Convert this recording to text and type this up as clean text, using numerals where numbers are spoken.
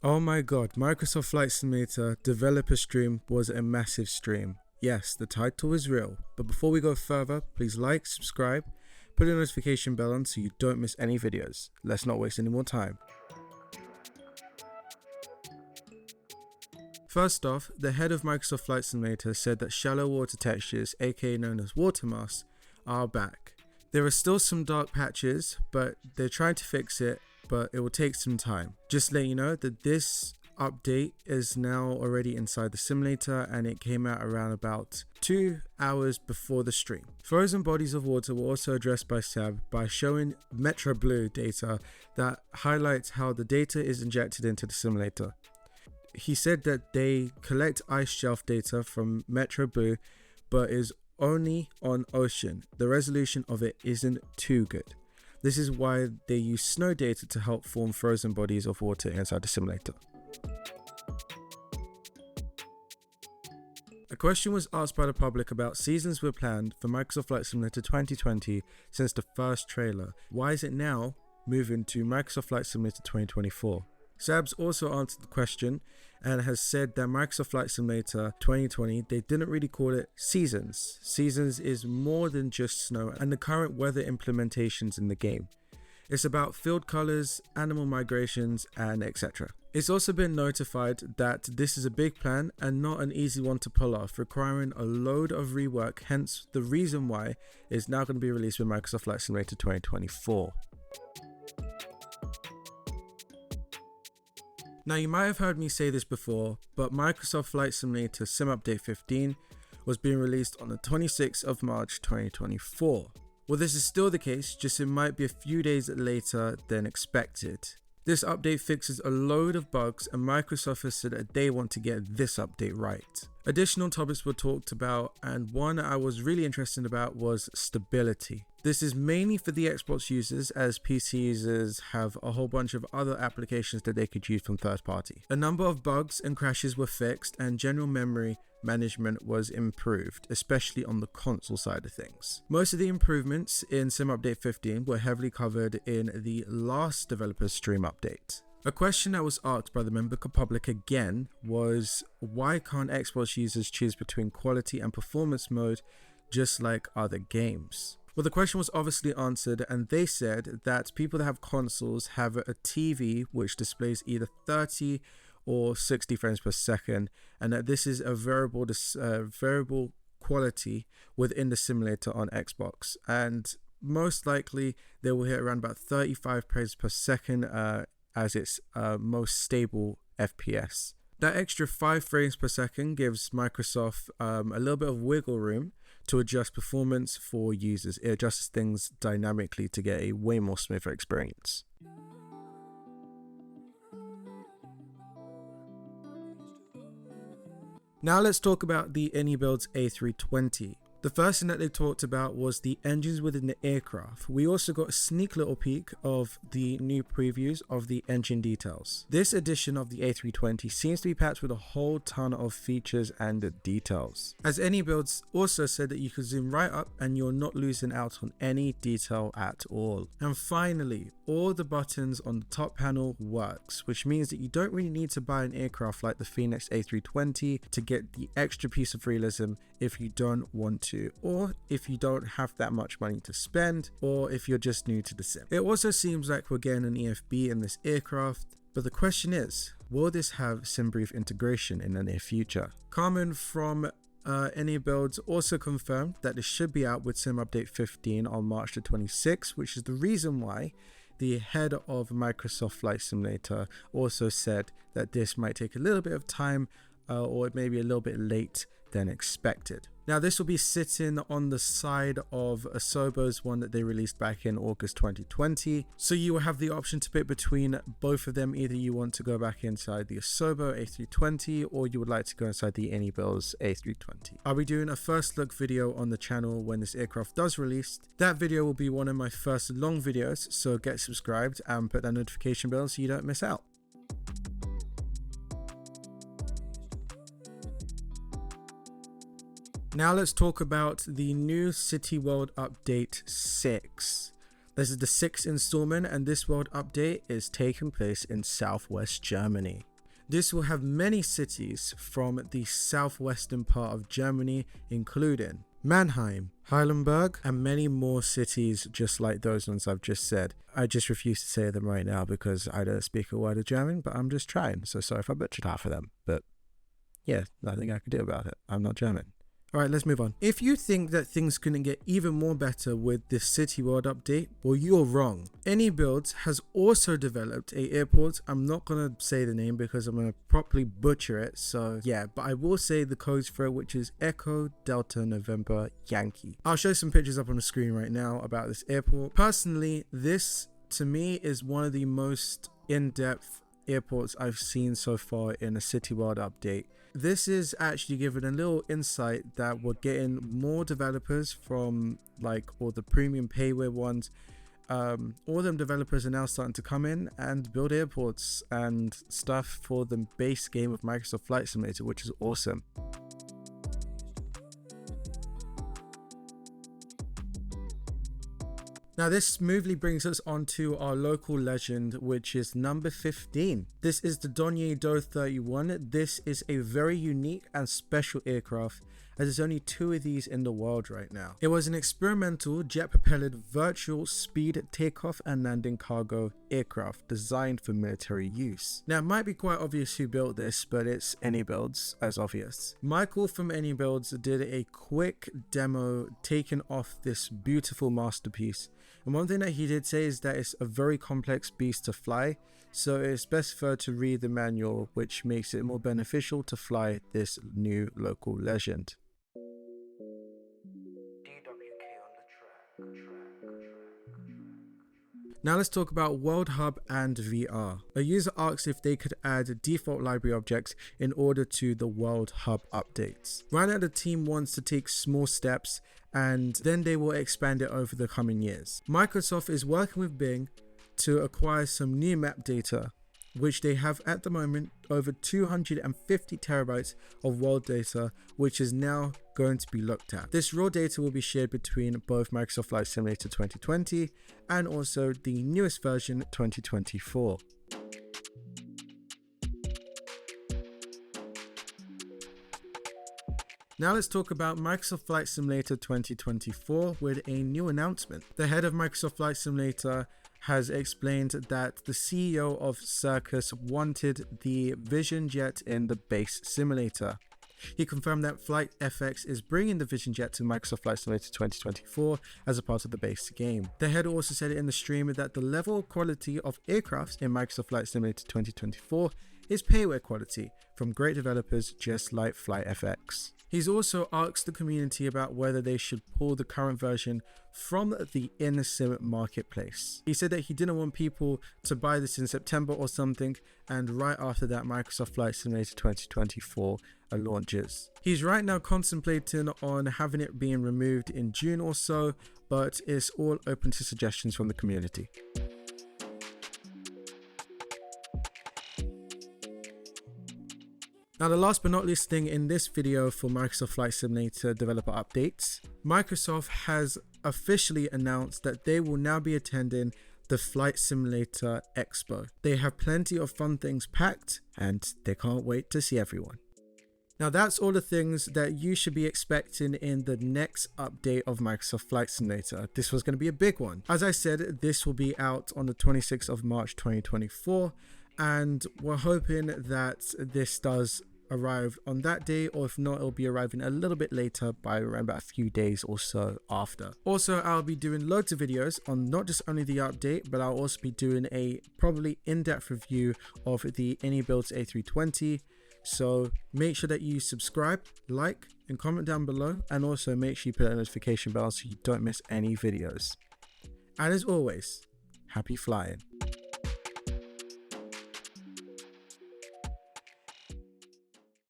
Oh my god, Microsoft Flight Simulator developer stream was a massive stream. Yes, the title is real, but before we go further, please like, subscribe, put the notification bell on so you don't miss any videos. Let's not waste any more time. First off, the head of Microsoft Flight Simulator said that shallow water textures, aka known as watermasks, are back. There are still some dark patches, but they're trying to fix it, but it will take some time. Just to let you know that this update is now already inside the simulator and it came out around about 2 hours before the stream. Frozen bodies of water were also addressed by Sab by showing Metro Blue data that highlights how the data is injected into the simulator. He said that they collect ice shelf data from Metro Blue, but is only on ocean. The resolution of it isn't too good. This is why they use snow data to help form frozen bodies of water inside the simulator. A question was asked by the public about seasons were planned for Microsoft Flight Simulator 2020 since the first trailer. Why is it now moving to Microsoft Flight Simulator 2024? Sabs also answered the question and has said that Microsoft Flight Simulator 2020, they didn't really call it seasons. Seasons is more than just snow and the current weather implementations in the game. It's about field colors, animal migrations, and etc. It's also been notified that this is a big plan and not an easy one to pull off, requiring a load of rework, hence the reason why it's now going to be released with Microsoft Flight Simulator 2024. Now you might have heard me say this before, but Microsoft Flight Simulator SimUpdate 15 was being released on the 26th of March 2024. Well, this is still the case, just it might be a few days later than expected. This update fixes a load of bugs and Microsoft has said that they want to get this update right. Additional topics were talked about and one I was really interested about was stability. This is mainly for the Xbox users as PC users have a whole bunch of other applications that they could use from third party. A number of bugs and crashes were fixed and general memory management was improved, especially on the console side of things. Most of the improvements in SimUpdate 15 were heavily covered in the last developer stream update. A question that was asked by the member public again was why can't Xbox users choose between quality and performance mode just like other games? Well, the question was obviously answered and they said that people that have consoles have a TV which displays either 30 or 60 frames per second and that this is a variable quality within the simulator on Xbox, and most likely they will hit around about 35 frames per second as its most stable FPS. That extra 5 frames per second gives Microsoft a little bit of wiggle room to adjust performance for users. It adjusts things dynamically to get a way more smoother experience. Now let's talk about the Inibuilds A320. The first thing that they talked about was the engines within the aircraft. We also got a sneak little peek of the new previews of the engine details. This edition of the A320 seems to be packed with a whole ton of features and details. As Inibuilds also said that you can zoom right up and you're not losing out on any detail at all. And finally, all the buttons on the top panel works, which means that you don't really need to buy an aircraft like the Phoenix A320 to get the extra piece of realism if you don't want to, or if you don't have that much money to spend, or if you're just new to the sim. It also seems like we're getting an EFB in this aircraft, but the question is, will this have SimBrief integration in the near future? Carmen from Inibuilds also confirmed that this should be out with SimUpdate 15 on March the 26th, which is the reason why the head of Microsoft Flight Simulator also said that this might take a little bit of time or it may be a little bit late than expected. Now this will be sitting on the side of Asobo's one that they released back in August 2020. So you will have the option to pick between both of them. Either you want to go back inside the Asobo A320 or you would like to go inside the Inibuilds A320. I'll be doing a first look video on the channel when this aircraft does release. That video will be one of my first long videos, so get subscribed and put that notification bell so you don't miss out. Now let's talk about the new City World Update 6. This is the 6th installment, and this world update is taking place in southwest Germany. This will have many cities from the southwestern part of Germany, including Mannheim, Heidelberg, and many more cities just like those ones I've just said. I just refuse to say them right now because I don't speak a word of German, but I'm just trying, so sorry if I butchered half of them. But yeah, nothing I can do about it. I'm not German. Alright, let's move on. If you think that things couldn't get even more better with this city world update, well, you're wrong. Inibuilds has also developed a airport. I'm not going to say the name because I'm going to properly butcher it, so yeah, but I will say the codes for it, which is Echo Delta November Yankee. I'll show some pictures up on the screen right now about this airport. Personally, this to me is one of the most in-depth airports I've seen so far in a city world update. This is actually giving a little insight that we're getting more developers from like all the premium payware ones. All them developers are now starting to come in and build airports and stuff for the base game of Microsoft Flight Simulator, which is awesome. Now this smoothly brings us on to our local legend, which is number 15. This is the Dornier A320. This is a very unique and special aircraft, as there's only 2 of these in the world right now. It was an experimental jet-propelled virtual speed takeoff and landing cargo aircraft designed for military use. Now it might be quite obvious who built this, but it's Inibuilds, as obvious. Michael from Inibuilds did a quick demo taking off this beautiful masterpiece. And one thing that he did say is that it's a very complex beast to fly, so it's best for to read the manual, which makes it more beneficial to fly this new local legend. Now let's talk about World Hub and VR. A user asks if they could add default library objects in order to the World Hub updates. Right now the team wants to take small steps and then they will expand it over the coming years. Microsoft is working with Bing to acquire some new map data, which they have at the moment over 250 terabytes of world data, which is now going to be looked at. This raw data will be shared between both Microsoft Flight Simulator 2020 and also the newest version 2024. Now let's talk about Microsoft Flight Simulator 2024 with a new announcement. The head of Microsoft Flight Simulator has explained that the CEO of Circus wanted the Vision Jet in the base simulator. He confirmed that FlightFX is bringing the Vision Jet to Microsoft Flight Simulator 2024 as a part of the base game. The head also said in the stream that the level of quality of aircrafts in Microsoft Flight Simulator 2024 is payware quality from great developers just like FlightFX. He's also asked the community about whether they should pull the current version from the in-sim marketplace. He said that he didn't want people to buy this in September or something, and right after that Microsoft Flight Simulator 2024 launches. He's right now contemplating on having it being removed in June or so, but it's all open to suggestions from the community. Now the last but not least thing in this video for Microsoft Flight Simulator developer updates, Microsoft has officially announced that they will now be attending the Flight Simulator Expo. They have plenty of fun things packed and they can't wait to see everyone. Now that's all the things that you should be expecting in the next update of Microsoft Flight Simulator. This was going to be a big one. As I said, this will be out on the 26th of March 2024. And we're hoping that this does arrive on that day, or if not, it'll be arriving a little bit later by around about a few days or so after. Also, I'll be doing loads of videos on not just only the update, but I'll also be doing a probably in-depth review of the Inibuilds A320. So make sure that you subscribe, like, and comment down below, and also make sure you put a notification bell so you don't miss any videos. And as always, happy flying.